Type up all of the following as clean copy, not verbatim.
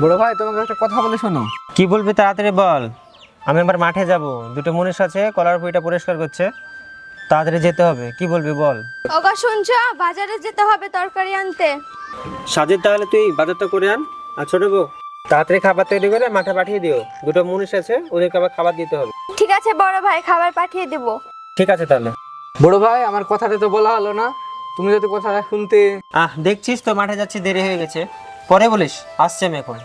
বড় ভাই, তোমাকে একটা কথা বলে শোনো। কি বলবি তাড়াতাড়ি বল। আমি এবার মাঠে যাব, দুটো মনীষ আছে কলার ভুঁইটা পরিষ্কার করছে, তাড়াতাড়ি যেতে হবে। কি বলবি বল। ওগো শুনছো, বাজারে যেতে হবে তরকারি আনতে। সাজিদ, তাহলে তুই বাজারটা করে আন। আর ছোট বউ, তাড়াতাড়ি খাবার তৈরি করে মাঠে পাঠিয়ে দিও। দুটো মনীষ আছে, ওদেরকে আবার খাবার দিতে হবে। ঠিক আছে বড় ভাই, খাবার পাঠিয়ে দেব। ঠিক আছে তাহলে। বড় ভাই, আমার কথাটা তো বলা হলো না, তুমি যদি কথাটা শুনতে। দেখছিস তো মাঠে যাচ্ছি, দেরি হয়ে গেছে, পরে বলিস। আসছে আমি এখন।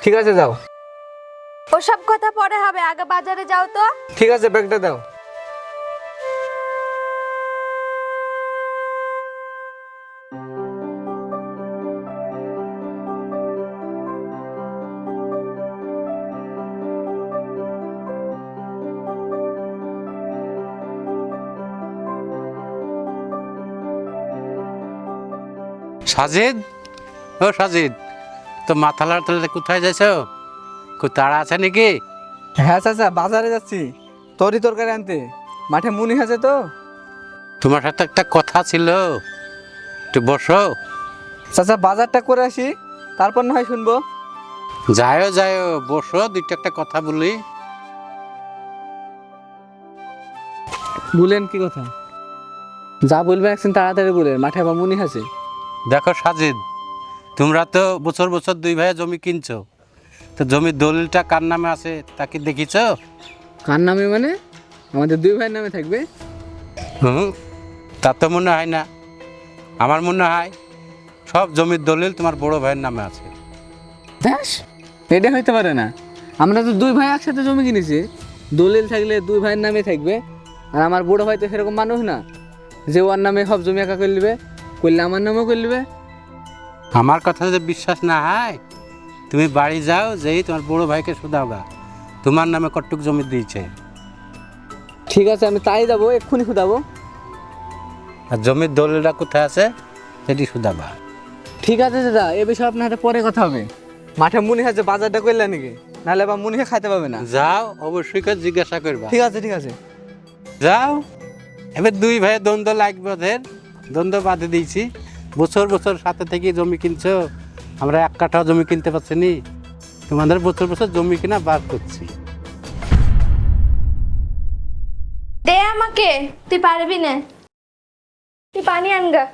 ঠিক আছে, যাও। ওসব কথা পরে হবে, আগে বাজারে যাও তো। ঠিক আছে, ব্যাগটা দাও। সাজিদ, ও সাজিদ, তো মাথা লাড়তে কোথায় যাইছ? খুব তাড়া আছে নাকি? হ্যাঁ চাচা, বাজারে যাচ্ছি তরকারি আনতে। মাঠে মুনি আছে তো। তোমার সাথে একটা কথা ছিল, একটু বসো। চাচা, বাজারটা করে আসি, তারপর না হয় শুনবো। যায়ও যায়ও, বসো, দুইটা একটা কথা বলি। বলেন, কি কথা? যা বলবেন একদিন তাড়াতাড়ি বলেন, মাঠে আবার মুনি আছে। দেখো সাজিদ, তোমরা তো বছর বছর দুই ভাইয়ে জমি কিনছো, তো জমির দলিলটা কার নামে আছে তা কি দেখিছ? কার নামে মানে? আমাদের দুই ভাইয়ের নামে থাকবে। হুম, তা তো মনে হয় না। আমার মনে হয় সব জমির দলিল তোমার বড় ভাইয়ের নামে আছে। ব্যাস, এটা হইতে পারে না। আমরা তো দুই ভাই একসাথে জমি কিনেছি, দলিল থাকলে দুই ভাইয়ের নামে থাকবে। আর আমার বড় ভাই তো সেরকম মানুষ না যে ওর নামে সব জমি একা করে নেবে, করলে আমার নামেও করে নেবে। আমার কথা যদি বিশ্বাস না হয়, তুমি বাড়ি যাও, যেই তোমার বড় ভাইকে শুধাওগা তোমার নামে কটুক জমি দিয়েছে। ঠিক আছে, আমি তাই যাবো, এক্ষুনি খুদাবো। আর জমির দলিলটা কোথায় আছে সেটি শুধাবা। ঠিক আছে দাদা, এ বিষয়ে আপনার হাতে পরে কথা হবে। মাঠে মুনি আছে, বাজারটা করলে নাকি, নাহলে আবার মুনিকে খাইতে পাবে না। যাও, অবশ্যই করে জিজ্ঞাসা করবা। ঠিক আছে, ঠিক আছে। যাও। এবার দুই ভাই দ্বন্দ্ব লাগবে, ওদের দ্বন্দ্ব বাঁধে দিয়েছি। বছর বছর সাথে থেকে জমি কিনছো, আমরা এক কাঠাও জমি কিনতে পারছি নি। তোমাদের বছর বছর জমি কিনা বার করছি। দে আমাকে, তুই পারবি না। তুই পানি আনগা।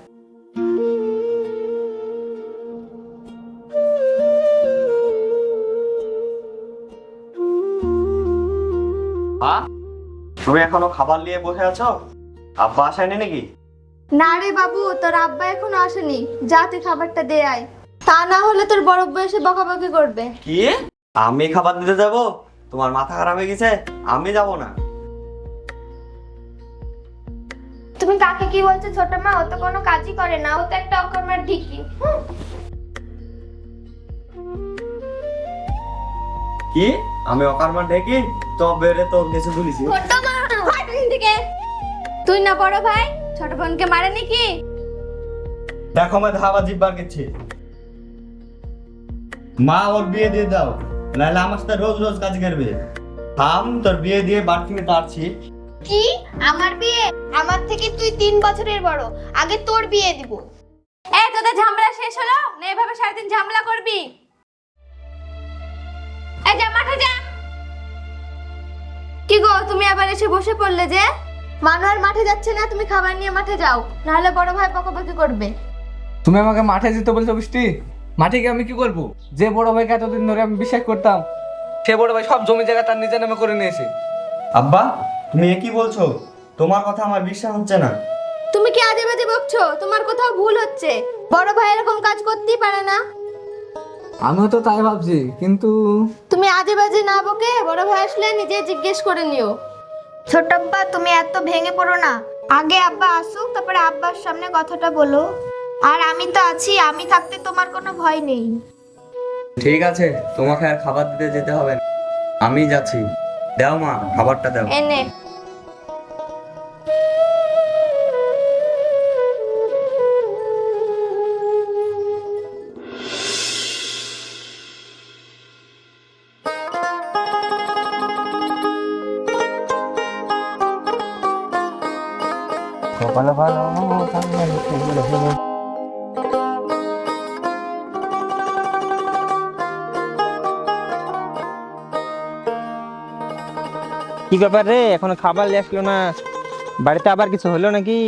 তুমি এখনো খাবার নিয়ে বসে আছো? আব্বা আসেনি নাকি? না রে বাবু, তোর আব্বা এখনো আসেনি। যা তুই খাবারটা দে আয়, তা না হলে তোর বড় বয়সে বকাবকি করবে। কি? আমি খাবার দিতে যাব? তোমার মাথা খারাপ হয়ে গেছে? আমি যাব না। তুমি কাকে কি বলছো ছোট মা? ও তো কোনো কাজই করে না, ও তো একটা অকর্মার ঢিকি। কি? আমি অকারমান ঢেকি? তবে রে তোর কিছু বলিস? ছোট মা, হাট এখান থেকে। তুই না বড় ভাই, ছোট বোনকে মারে নাকি? দেখো আমি ধাবা জিব্বার গেছি। মা ওর বিয়ে দিয়ে দাও, নাহলে আমার সাথে রোজ রোজ কাজ করবে। থাম, তোর বিয়ে দিয়ে বাড়ি থেকে তাড়ছি। কি? আমার বিয়ে? আমার থেকে তুই 3 বছরের বড়, আগে তোর বিয়ে দিব। এই তোদের ঝামেলা শেষ হলো না? এভাবে সারাদিন ঝামেলা করবি? এই যা, মাঠে যা। কি গো, তুমি আবার এসে বসে পড়লে যে? মানু আর মাঠে যাচ্ছে না, তুমি খাবার নিয়ে মাঠে যাও, নাহলে বড় ভাই বকাবকি করবে। তুমি আমাকে মাঠে যেতে বলছো বৃষ্টি? মাঠে গিয়ে আমি কি করবো? যে বড় ভাইকে এতদিন ধরে আমি বিশ্বাস করতাম, সে বড় ভাই সব জমি জায়গা তার নিজের নামে করে নিয়েছে। আব্বা, তুমি এ কি বলছো? তোমার কথা আমার বিশ্বাস হচ্ছে না। তুমি কি আজে বাজে বকছো? তোমার কোথাও ভুল হচ্ছে। বড় ভাই এরকম কাজ করতেই পারে না। আমিও তো তাই ভাবছি, কিন্তু তুমি আজে বাজে না বকে বড় ভাই আসলে নিজে জিজ্ঞেস করে নিও। ছোট আব্বা, তুমি এত ভেঙে পড়ো না। আগে আব্বা আসুক, তারপরে আব্বার সামনে কথাটা বলো। আর আমি তো আছি, আমি থাকতে তোমার কোনো ভয় নেই। ঠিক আছে, তোমাকে আর খাবার দিতে যেতে হবে না, আমি যাচ্ছি। দাও মা, খাবারটা দাও। এনে কপালে ভালো কি ব্যাপার রে, এখনো খাবার নিয়ে আসলো না? বাড়িতে আবার কিছু হলো নাকি?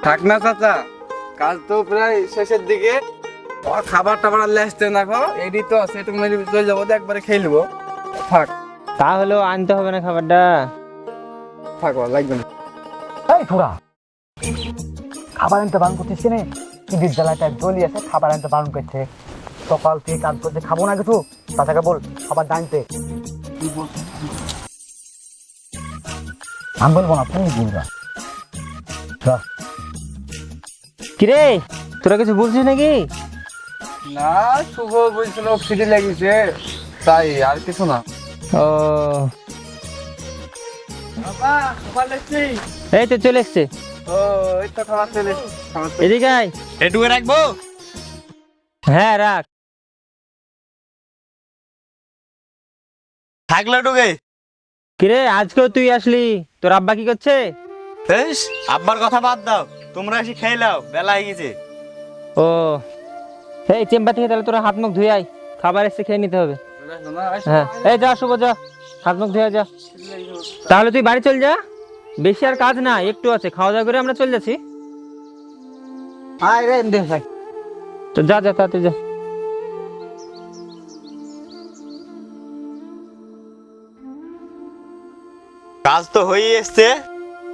থাক না চাচা, কাজ তো প্রায় শেষের দিকে। খাবার টাবার আনলে আসতে না খাও, এডি তো আছে, একটু মেরে চলে যাবো, একবারে খেয়ে নেবো। থাক তাহলেও আনতে হবে না খাবারটা? থাক, লাগবে না। এই থোড়া, খাবার আনতে বারণ করতেছে না? কি বিদ্যালয়টা জলি আছে, খাবার আনতে বারণ করছে। সকাল থেকে কাজ করতে, খাবো না কিছু? তাছাড়া বল খাবার আনতে। আমি বলবো না, তুমি বলবা। কিরে, তোরা কিছু বলছিস নাকি? না, শুভ বলছিল খিদে লেগেছে, তাই আর কিছু না। ও, এই তো চলে এসছে। ও, এই তো খাবার চলে এদিকে আয়। এটুকু রাখবো? হ্যাঁ রাখ। থাকলো এটুকে। কিরে, আজকেও তুই আসলি? তোর আব্বা কি করছে? বেশ, আব্বার কথা বাদ দাও, তোমরা এসে খেয়ে নাও, বেলা হয়ে গেছে। ও, এই চেম্বার থেকে তাহলে তোরা হাত মুখ ধুয়ে আয়, খাবার এসে খেয়ে নিতে হবে। হ্যাঁ, এই যা শুভ, যা হাত মুখ ধুয়ে যা। তাহলে তুই বাড়ি চল যা, বেশি আর কাজ না, একটু আছে, খাওয়া দাওয়া করে আমরা চলে যাচ্ছি। আয় রে দেখ ভাই, তো যা যা, তাতে যা। কাজ তো হয়ে এসছে,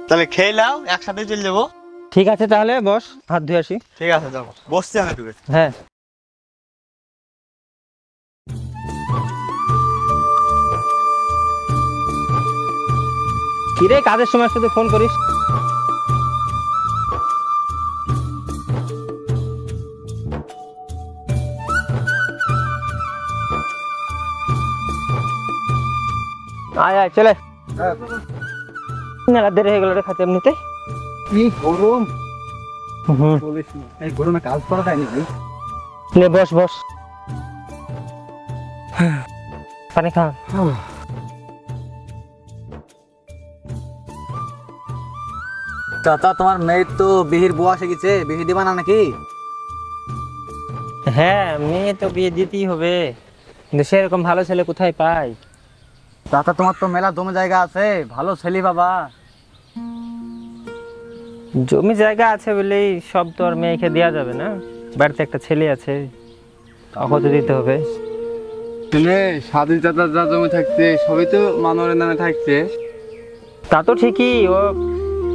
তাহলে খেয়ে নাও, একসাথে চলে যাবো। ঠিক আছে, তাহলে বস, হাত ধুয়ে আসি। ঠিক আছে, যাবো, বসছি আমি একটু। হ্যাঁ। কিরে, কাজের সময় শুধু ফোন করিস? আয় আয়, চলে। মেলা দেরি হয়ে গেল রে খাতে এমনিতে। কি গরম, হুম, এই গরমে কাজ করা যায় না। নে বস বস, পানি খা। চাচা তোমার মেয়ের তো বিহির বউ এসে গেছে, বিহি দিবা না নাকি? হ্যাঁ, মেয়ে তো বিয়ে দিতেই হবে, কিন্তু সেরকম ভালো ছেলে কোথায় পাই? চাচা তোমার তো মেলা জমি জায়গা আছে, ভালো ছেলে বাবা। জমি জায়গা আছে বলেই সব তো আর মেয়েকে দেওয়া যাবে না, বাড়িতে একটা ছেলে আছে, ওকে তো দিতে হবে। শুনে সাধু চাচার যা জমি থাকছে সবই তো মানবের নামে থাকছে। তা তো ঠিকই, ও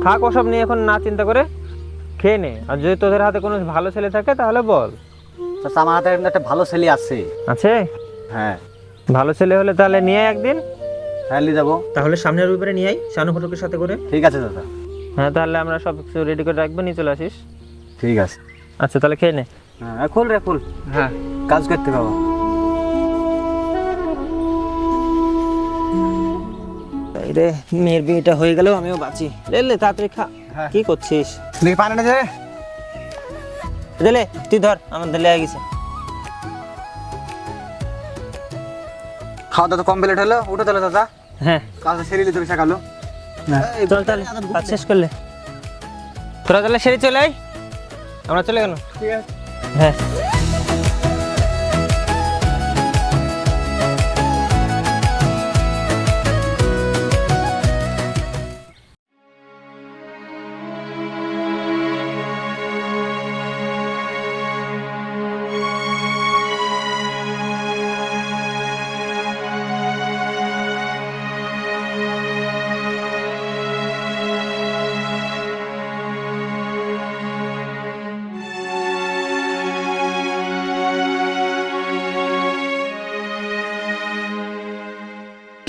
থাক, ওসব নিয়ে এখন না চিন্তা করে খেয়ে নে। আর যদি তোদের হাতে কোনো ভালো ছেলে থাকে তাহলে বল। চাচা আমার হাতে একটা ভালো ছেলে আছে। আছে? হ্যাঁ ভালো ছেলে হলে তাহলে নিয়ে আয় একদিন। হ্যাঁ, নিয়ে যাবো। তাহলে সামনের রবিবারে নিয়ে আয়, শানু ফটকের সাথে করে। ঠিক আছে চাচা। হ্যাঁ, তাহলে আমরা সব কিছু রেডি করে রাখবো, নিয়ে চলে আসিস। ঠিক আছে। আচ্ছা, তাহলে খেয়ে নে। হ্যাঁ, খুল রে খুল। হ্যাঁ, কাজ করতে বাবা। এই রে, মেয়ের বিয়েটা হয়ে গেল, আমিও বাঁচি। লে তাড়াতাড়ি খা। কি করছিস? দেখি পানি না যে। দিলে তুই ধর, আমার দিলে হয়ে গেছে। খাওয়া দাওয়া তো কমপ্লিট হলো, উঠো তাহলে চাচা। হ্যাঁ, কাজটা সেরে নিতে হবে সকালে। চল তাহলে, কাজ শেষ করলে তোরা তাহলে সেরে চলে আয়, আমরা চলে গেল। ঠিক আছে। হ্যাঁ।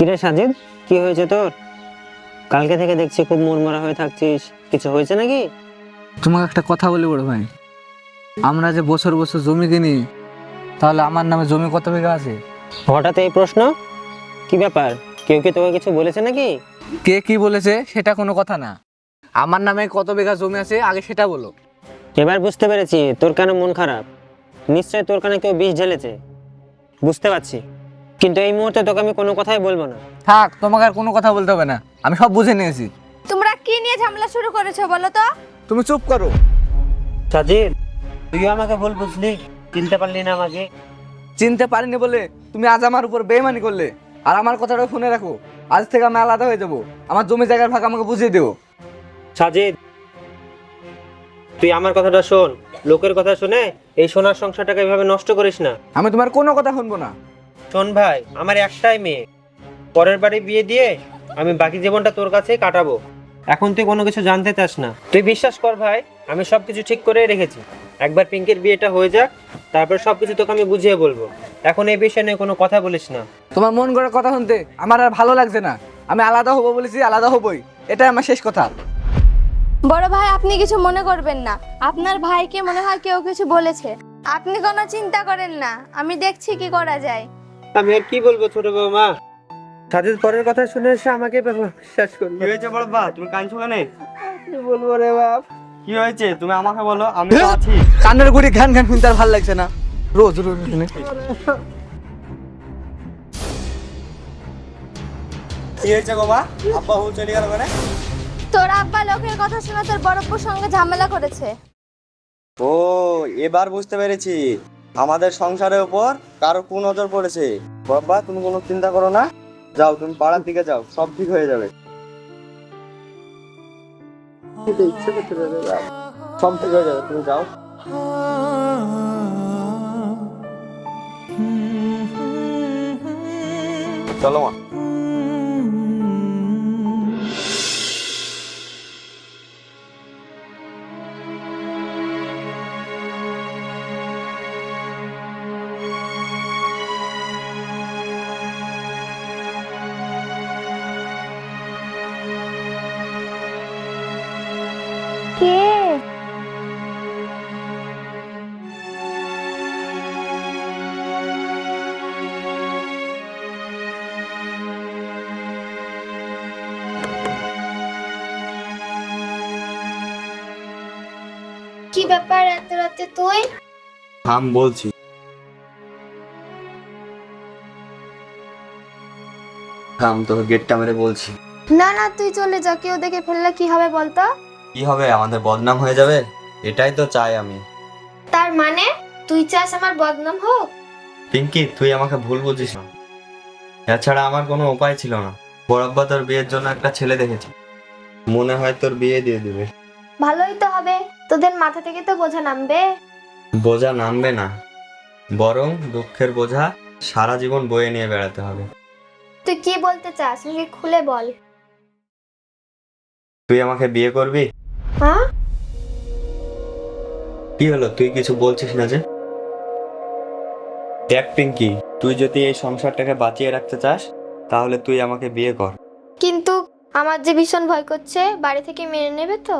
কিরে সাজিদ, কি হয়েছে তোর? কালকে থেকে দেখছি খুব মনমরা হয়ে থাকছিস, কিছু হয়েছে নাকি? তোমাকে একটা কথা বলি বড় ভাই, আমরা যে বছর বছর জমি কিনি, তাহলে আমার নামে জমি কত বিঘা আছে? হঠাৎ এই প্রশ্ন, কি ব্যাপার? কেউ কি তোকে কিছু বলেছে নাকি? কে কি বলেছে সেটা কোনো কথা না, আমার নামে কত বিঘা জমি আছে আগে সেটা বলো। এবার বুঝতে পেরেছি তোর কেন মন খারাপ, নিশ্চয় তোর কানে কেউ বিষ ঢেলেছে, বুঝতে পারছি। কিন্তু এই মুহূর্তে তোকে আমি কোনো কথাই বলবো না। থাক, তোমাকে আর কোনো কথা বলতে হবে না, আমি সব বুঝে নিয়েছি। তোমরা কি নিয়ে ঝামেলা শুরু করেছো বলো তো? তুমি চুপ করো। সাজিদ, তুই আমাকে ভুল বুঝলি, চিনতে পারলি না আমাকে? চিনতে পারিনি বলে তুমি আজ আমার উপর বেইমানি করলে, আর আমার কথাটা শুনে রাখো, আজ থেকে আমি আলাদা হয়ে যাবো। আমার জমি জায়গার ভাগ আমাকে বুঝিয়ে দেবো। সাজিদ, তুই আমার কথাটা শোন। লোকের কথা শুনে এই সোনার সংসারটাকে এভাবে নষ্ট করিস না। আমি তোমার কোনো কথা শুনবো না। শোন ভাই, আমার একটাই মেয়ে, পরের বাড়ি বিয়ে দিয়ে আমি বাকি জীবনটা তোর কাছেই কাটাবো। এখন তুই কোনো কিছু জানতে চাস না। তুই বিশ্বাস কর ভাই, আমি সবকিছু ঠিক করে রেখেছি। একবার পিঙ্কির বিয়েটা হয়ে যাক, তারপর সবকিছু তোকে আমি বুঝিয়ে বলবো। এখন এই বিষয় নিয়ে কোনো কথা বলিস না। তোমার মন গড়া কথা শুনতে আমার আর ভালো লাগছে না। আমি আলাদা হবো বলেছি, আলাদা হবই, এটাই আমার শেষ কথা। বড় ভাই, আপনি কিছু মনে করবেন না। আপনার ভাইকে মনে হয় কেউ কিছু বলেছে। আপনি কোনো চিন্তা করেন না, আমি দেখছি কি করা যায়। আমি আর কি বলবো ছোট বৌমা, সাজিদ পরের কথা শুনে এসে আমাকে বিশ্বাস করলো। কি হয়েছে বড়ব্বা, তুমি কাঁদছো কেন? কি বলবো রে বাপ? কি হয়েছে তুমি আমাকে বলো, আমি তো আছি। কান্নার গুড়ি ঘ্যান ঘ্যান শুনতে আর ভালো লাগছে না। রোজ রোজ শুনে। কি হয়েছে গো মা, আব্বা ও চলে গেল কেন? তোর আব্বা লোকের কথা শুনে তোর বড়ব্বুর সঙ্গে ঝামেলা করেছে। ও, এবার বুঝতে পেরেছি আমাদের সংসারের উপর কারো কুনজর পড়েছে। বাবা তুমি কোনো চিন্তা করো না, যাও তুমি পাড়ার দিকে যাও, সব ঠিক হয়ে যাবে। সব ঠিক হয়ে যাবে, তুমি যাও। চলো মা। কে? কি ব্যাপার এত রাতে তুই? থাম বলছি। থাম, তোকে গেটটা মেরে বলছি। না না, তুই চলে যা, কেউ দেখে ফেললে কি হবে বলতো? কি হবে, আমাদের বদনাম হয়ে যাবে, এটাই তো চাই আমি। তার মানে তুই চাস আমার বদনাম হোক? পিঙ্কি, তুই আমাকে ভুল বুঝিস না। এছাড়া আমার কোনো উপায় ছিল না। বড়াব্বা তোর বিয়ের জন্য একটা ছেলে দেখেছি, মনে হয় তোর বিয়ে দিয়ে দিবে। ভালোই তো হবে, তোদের মাথা থেকে তো বোঝা নামবে। বোঝা নামবে না, বরং দুঃখের বোঝা সারা জীবন বয়ে নিয়ে বেড়াতে হবে। তুই কি বলতে চাস, আমাকে খুলে বল। তুই আমাকে বিয়ে করবি? হ্যাঁ? কি হলো, তুই কিছু বলছিস না যে? দেখ পিঙ্কি, তুই যদি এই সংসারটাকে বাঁচিয়ে রাখতে চাস তাহলে তুই আমাকে বিয়ে কর। কিন্তু আমার যে ভীষণ ভয় করছে, বাড়ি থেকে মেনে নেবে তো?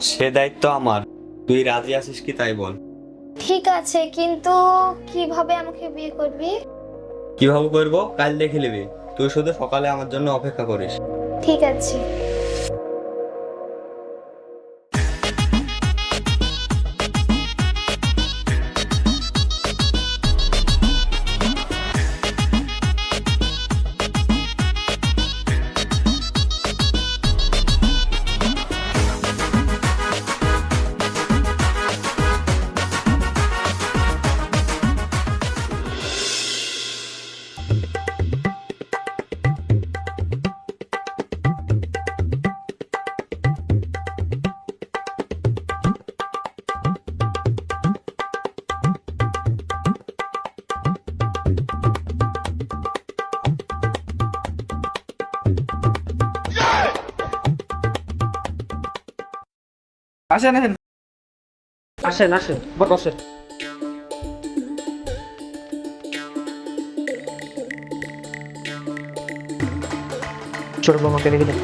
সে দায়িত্ব আমার, তুই রাজি আছিস কি তাই বল। ঠিক আছে, কিন্তু কিভাবে আমাকে বিয়ে করবি? কিভাবে করবো কাল দেখে নিবি, তুই শুধু সকালে আমার জন্য অপেক্ষা করিস। ঠিক আছে। আসেন আসেন। আসেন আসেন, বসে। ছোট বৌমাকে রেখে দেন।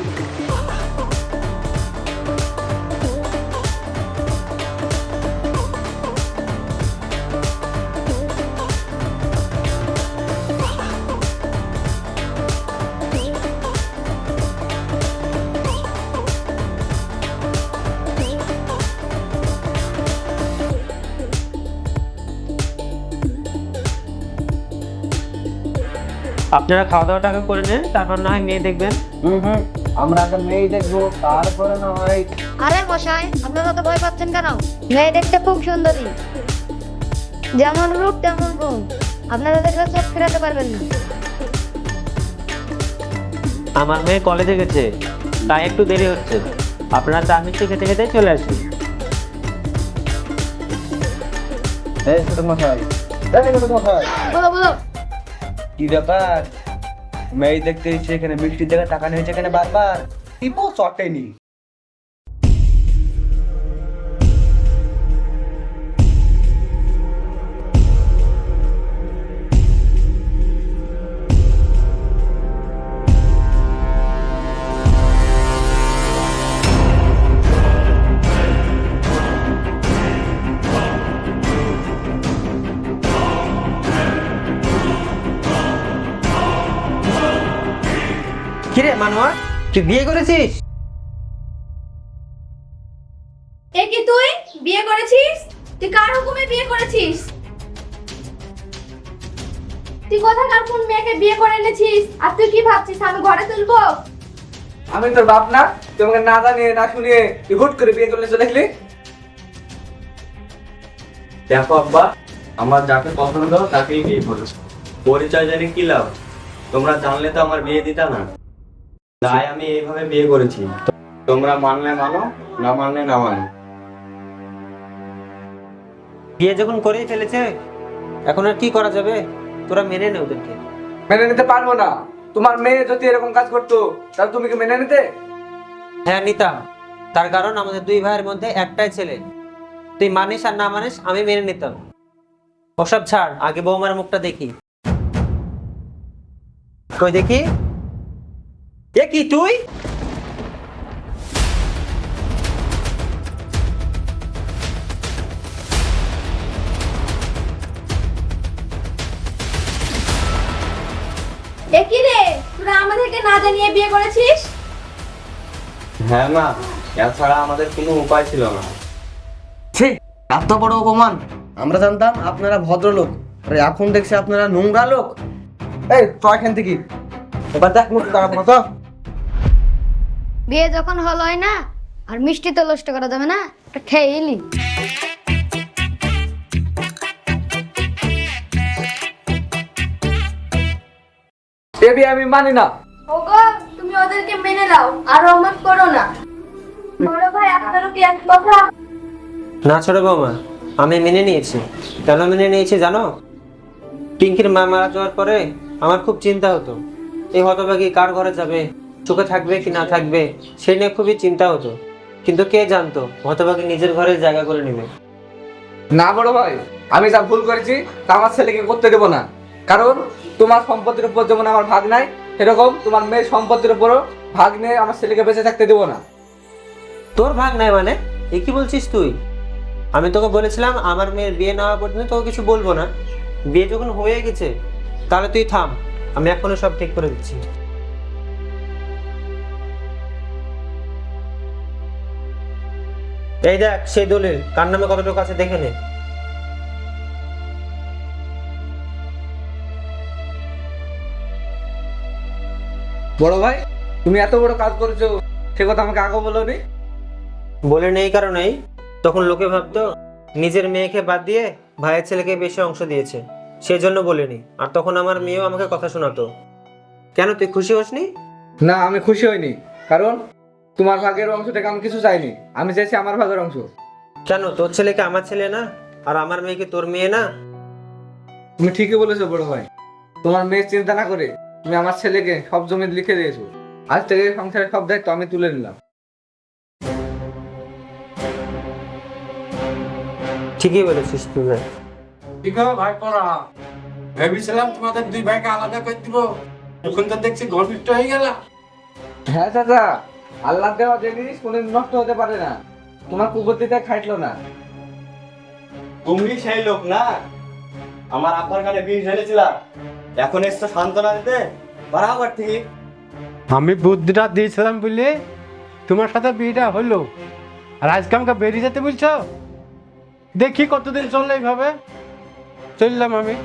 আপনারা খাওয়া দাওয়াটা আগে করে নেন, তারপর না হয় মেয়ে দেখবেন। আমরা আগে মেয়ে দেখবো, তারপরে না হয়। আরে মশাই, আপনারা তো ভয় পাচ্ছেন কেন? মেয়ে দেখতে খুব সুন্দরী, যেমন রূপ তেমন গুণ। আপনারা দেখলে চোখ ফেরাতে পারবেন না। আমার মেয়ে কলেজে গেছে, তাই একটু দেরি হচ্ছে। আপনার চা মিষ্টি খেতে খেতে চলে আসি। এই ছোট মশাই, বলো বলো। কি ব্যাপার? মেয়ে দেখতে এসে এখানে মিষ্টির জায়গায় টাকা নিয়েছে এখানে বারবার টিপো চটেনি। কিরে মানুয়া, তুই বিয়ে করেছিস? এ কি তুই বিয়ে করেছিস? তুই কার হুকুমে বিয়ে করেছিস? তুই কোথাকার কোন মেয়েকে বিয়ে করে এনেছিস? আর তুই কি ভাবছিস আমি ঘরে তুলবো? আমি তোর বাপ না, তোমাকে না জানিয়ে না শুনিয়ে তুই হুট করে বিয়ে করলে চলে গেলি। দেখো আব্বা, আমার যাকে পছন্দ তাকেই বিয়ে করো। পরিচয় জানি কি লাভ? তোমরা জানলে তো আমার বিয়ে দিতা না, তাই আমি এইভাবে বিয়ে করেছি। তোমরা মানলে মানো, না মানলে না মানো। বিয়ে যখন করেই ফেলেছে, এখন আর কি করা যাবে? তোরা মেনে নে ওদেরকে। মেনে নিতে পারবো না। তোমার মেয়ে যদি এরকম কাজ করতো তাহলে তুমি কি মেনে নিতে? হ্যাঁ নিতাম, তার কারণ আমাদের দুই ভাইয়ের মধ্যে একটাই ছেলে। তুই মানিস আর না মানিস আমি মেনে নিতাম। ওসব ছাড়, আগে বৌমার মুখটা দেখি। কই দেখি। এ কি তুই? এ কি রে, তোরা আমাদেরকে না জানিয়ে বিয়ে করেছিস? হ্যাঁ মা, এছাড়া আমাদের কোনো উপায় ছিল না। ছি, এত বড় অপমান! আমরা জানতাম আপনারা ভদ্রলোক, আর এখন দেখছি আপনারা নোংরা লোক। এই তো এখান থেকে এবার দেখ মুখ খারাপ মতো। বিয়ে যখন হলোই না, আর মিষ্টি তো নষ্ট করা যাবে না, এটা খেয়ে এলি। এ বিয়ে আমি মানি না। ওগো, তুমি ওদেরকে মেনে নাও আর অমত করো না। বড় ভাই আপনারও কি এক কথা? না ছোট বৌমা, আমি মেনে নিয়েছি। কেন মেনে নিয়েছি জানো? পিঙ্কির মা মারা যাওয়ার পরে আমার খুব চিন্তা হতো, এই হতভাগী কার ঘরে যাবে, সুখে থাকবে কি না থাকবে, সেই নিয়ে খুবই চিন্তা হতো। কিন্তু কে জানতো হতভাগী নিজের ঘরে জায়গা করে নেবে। না বড় ভাই, আমি যা ভুল করেছি তা আমার ছেলেকে করতে দেবো না। কারণ তোমার সম্পত্তির উপর যেমন আমার ভাগ নাই, সেরকম তোমার মেয়ের সম্পত্তির উপরও ভাগ নিয়ে আমার ছেলেকে বেঁচে থাকতে দেবো না। তোর ভাগ নাই মানে? এ কি বলছিস তুই? আমি তোকে বলেছিলাম আমার মেয়ের বিয়ে না হওয়া পর্যন্ত তোকে কিছু বলবো না। বিয়ে যখন হয়ে গেছে তাহলে তুই থাম, আমি এখনই সব ঠিক করে দিচ্ছি। এই দেখ সেই দলিল, কার নামে কত টাকা আছে দেখে নে। বড় ভাই, তুমি এত বড় কাজ করেছো, সে কথা আমাকে আগে বলোনি। বলে নেই কারণেই তখন লোকে ভাবতো নিজের মেয়েকে বাদ দিয়ে ভাইয়ের ছেলেকে বেশি অংশ দিয়েছে, সেই জন্য বলিনি। আর তখন আমার মেয়েও আমাকে কথা শোনাতো। কেন তুই খুশি হসনি? না, আমি খুশি হইনি। কারণ তোমার ভাগের অংশ থেকে আমি কিছু চাইনি, আমি চাইছি আমার ভাগের অংশ। কেন তোর ছেলেকে আমার ছেলে না, আর আমার মেয়েকে তোর মেয়ে না? তুমি ঠিকই বলেছো বড় ভাই। তোমার মেয়ের চিন্তা না করে তুমি আমার ছেলেকে সব জমি লিখে দিয়েছো। আজ থেকে সংসারের সব দায়িত্ব আমি তুলে নিলাম। ঠিকই বলেছিস তুই ভাই। ঠিক আছে ভাই, পড়া ভেবেছিলাম তোমাদের দুই ভাইকে আলাদা করে দিব, এখন তো দেখছি ঘনিষ্ঠ হয়ে গেল। হ্যাঁ চাচা, আল্লাহ দেওয়া জিনিস কোনোদিন নষ্ট হতে পারে না। তোমার কুবুদ্ধিতে খাইলো না। তুমি সেই লোক না আমার আব্বার কানে বিষ ঢেলেছিলাম, এখন এসছো সান্ত্বনা দিতে বরাবর ঠিক। আমি বুদ্ধিটা দিয়েছিলাম বলে তোমার সাথে বিয়েটা হলো, আর আজকে আমাকে বেরিয়ে যেতে বলছো। দেখি কতদিন চললে এইভাবে। চললাম আমি।